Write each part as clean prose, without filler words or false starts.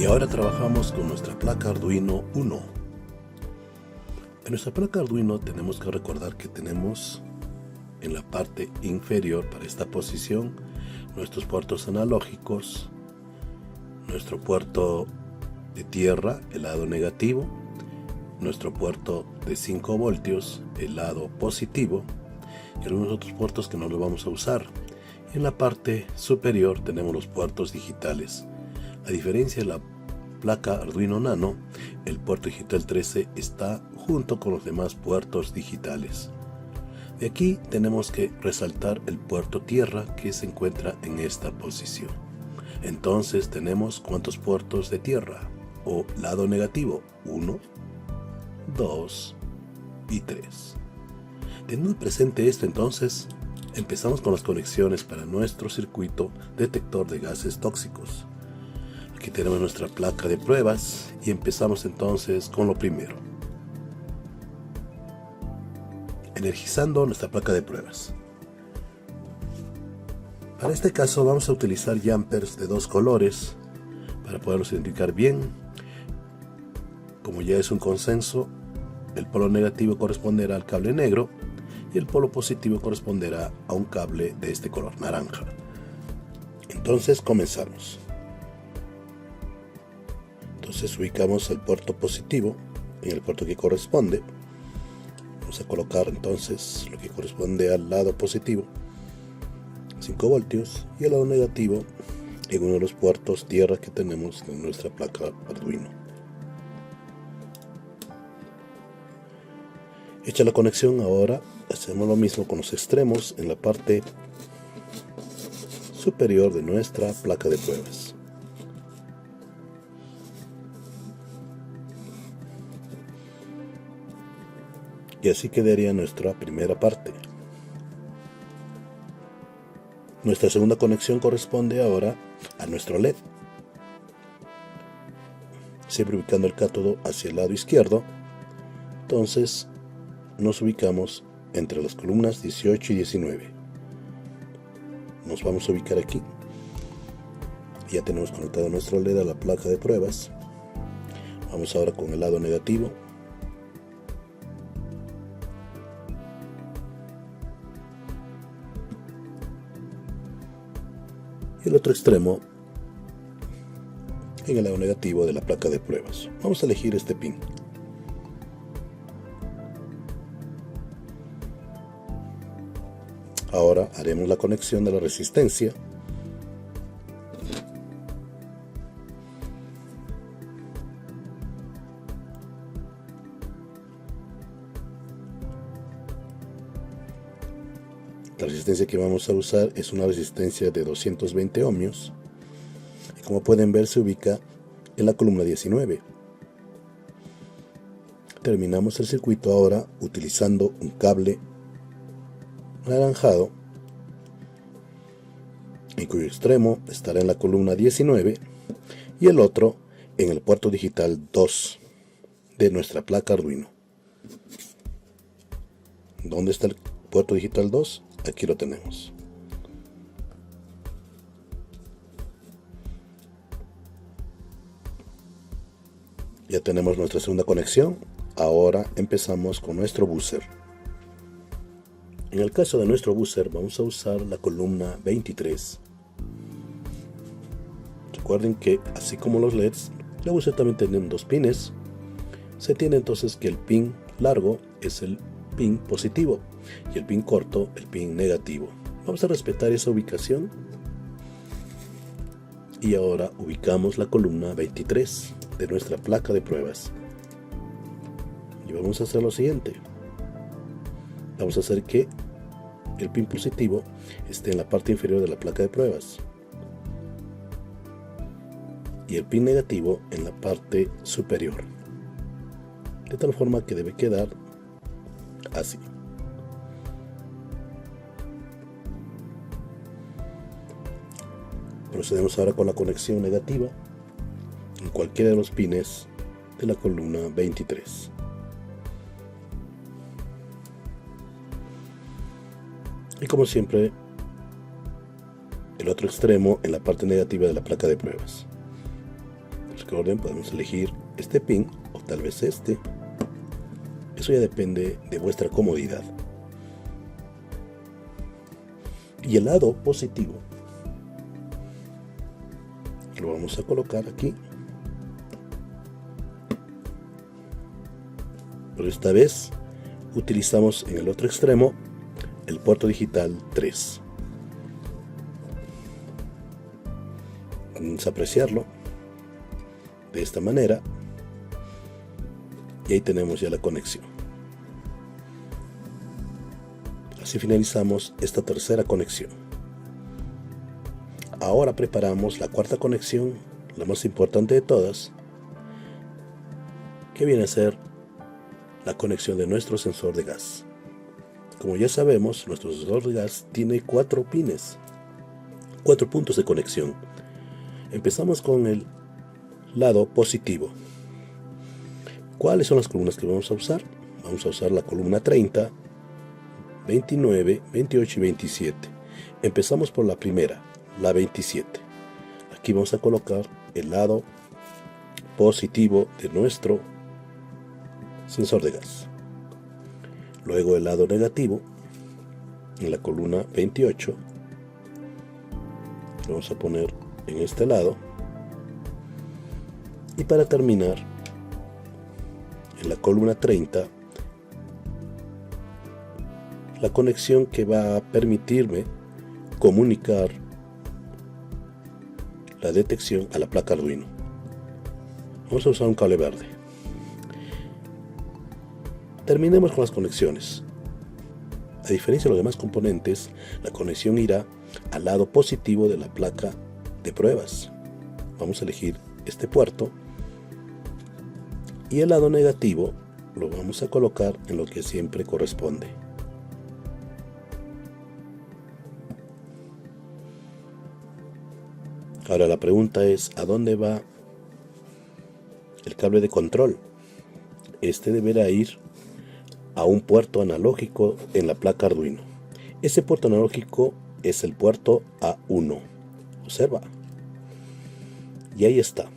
Y ahora trabajamos con nuestra placa Arduino Uno. En nuestra placa Arduino tenemos que recordar que tenemos en la parte inferior para esta posición nuestros puertos analógicos, nuestro puerto de tierra, el lado negativo, nuestro puerto de 5 voltios, el lado positivo, y algunos otros puertos que no los vamos a usar. Y en la parte superior tenemos los puertos digitales. A diferencia de la placa Arduino Nano, el puerto digital 13 está junto con los demás puertos digitales. De aquí tenemos que resaltar el puerto tierra que se encuentra en esta posición. Entonces tenemos ¿cuántos puertos de tierra? O lado negativo, 1, 2 y 3. Teniendo presente esto, entonces empezamos con las conexiones para nuestro circuito detector de gases tóxicos. Aquí tenemos nuestra placa de pruebas y empezamos entonces con lo primero, energizando nuestra placa de pruebas. Para este caso vamos a utilizar jumpers de 2 colores para poderlos identificar bien. Como ya es un consenso, el polo negativo corresponderá al cable negro y el polo positivo corresponderá a un cable de este color naranja. Entonces comenzamos. Entonces ubicamos el puerto positivo en el puerto que corresponde. Vamos a colocar entonces lo que corresponde al lado positivo, 5 voltios, y el lado negativo en uno de los puertos tierra que tenemos en nuestra placa Arduino. Hecha la conexión, ahora hacemos lo mismo con los extremos en la parte superior de nuestra placa de pruebas. Y así quedaría nuestra primera parte. Nuestra segunda conexión corresponde ahora a nuestro LED. Siempre ubicando el cátodo hacia el lado izquierdo. Entonces nos ubicamos entre las columnas 18 y 19. Nos vamos a ubicar aquí. Ya tenemos conectado nuestro LED a la placa de pruebas. Vamos ahora con el lado negativo. Y el otro extremo en el lado negativo de la placa de pruebas. Vamos a elegir este pin. Ahora haremos la conexión de la resistencia. La resistencia que vamos a usar es una resistencia de 220 ohmios. Y como pueden ver, se ubica en la columna 19. Terminamos el circuito ahora utilizando un cable anaranjado, en cuyo extremo estará en la columna 19 y el otro en el puerto digital 2 de nuestra placa Arduino. ¿Dónde está el puerto digital 2? Aquí lo tenemos. Ya tenemos nuestra segunda conexión. Ahora empezamos con nuestro buzzer. En el caso de nuestro buzzer vamos a usar la columna 23. Recuerden que así como los LEDs, la buzzer también tiene 2 pines. Se tiene entonces que el pin largo es el pin positivo y el pin corto el pin negativo. Vamos a respetar esa ubicación y ahora ubicamos la columna 23 de nuestra placa de pruebas y vamos a hacer lo siguiente. Vamos a hacer que el pin positivo esté en la parte inferior de la placa de pruebas y el pin negativo en la parte superior, de tal forma que debe quedar así. Procedemos ahora con la conexión negativa en cualquiera de los pines de la columna 23. Y como siempre, el otro extremo en la parte negativa de la placa de pruebas. Recuerden, podemos elegir este pin o tal vez este. Eso ya depende de vuestra comodidad. Y el lado positivo lo vamos a colocar aquí, pero esta vez utilizamos en el otro extremo el puerto digital 3. Vamos a apreciarlo de esta manera y ahí tenemos ya la conexión. Así finalizamos esta tercera conexión. Ahora preparamos la cuarta conexión, la más importante de todas, que viene a ser la conexión de nuestro sensor de gas. Como ya sabemos, nuestro sensor de gas tiene 4 pines, 4 puntos de conexión. Empezamos con el lado positivo. ¿Cuáles son las columnas que vamos a usar? Vamos a usar la columna 30, 29, 28 y 27. Empezamos por la primera, la 27. Aquí vamos a colocar el lado positivo de nuestro sensor de gas. Luego el lado negativo en la columna 28. Lo vamos a poner en este lado. Y para terminar, en la columna 30, la conexión que va a permitirme comunicar la detección a la placa Arduino. Vamos a usar un cable verde. Terminemos con las conexiones. A diferencia de los demás componentes, la conexión irá al lado positivo de la placa de pruebas. Vamos a elegir este puerto y el lado negativo lo vamos a colocar en lo que siempre corresponde. Ahora la pregunta es, ¿a dónde va el cable de control? Este deberá ir a un puerto analógico en la placa Arduino. Ese puerto analógico es el puerto A1. Observa. Y ahí está.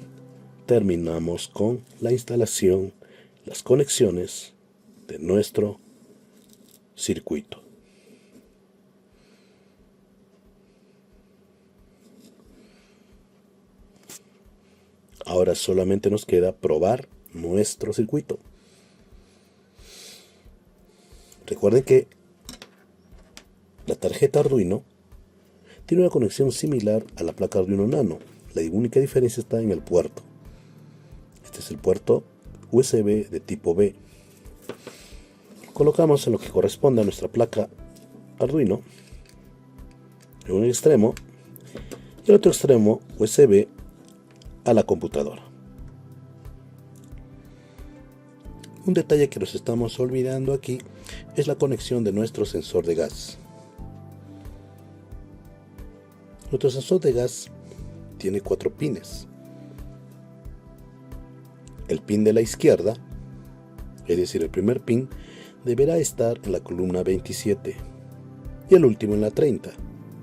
Terminamos con la instalación, las conexiones de nuestro circuito. Ahora solamente nos queda probar nuestro circuito. Recuerden que la tarjeta Arduino tiene una conexión similar a la placa Arduino Nano. La única diferencia está en el puerto. Este es el puerto USB de tipo B. Colocamos en lo que corresponde a nuestra placa Arduino en un extremo y el otro extremo USB a la computadora. Un detalle que nos estamos olvidando aquí es la conexión de nuestro sensor de gas. Nuestro sensor de gas tiene 4 pines. El pin de la izquierda, es decir, el primer pin, deberá estar en la columna 27 y el último en la 30,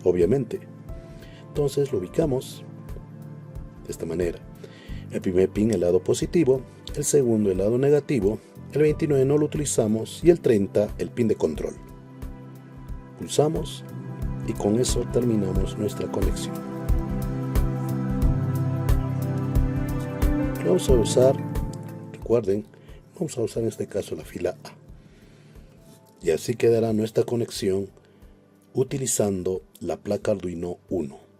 obviamente. Entonces lo ubicamos de esta manera. El primer pin el lado positivo, el segundo el lado negativo, el 29 no lo utilizamos y el 30 el pin de control. Pulsamos y con eso terminamos nuestra conexión. Vamos a usar, recuerden, vamos a usar en este caso la fila A. Y así quedará nuestra conexión utilizando la placa Arduino 1.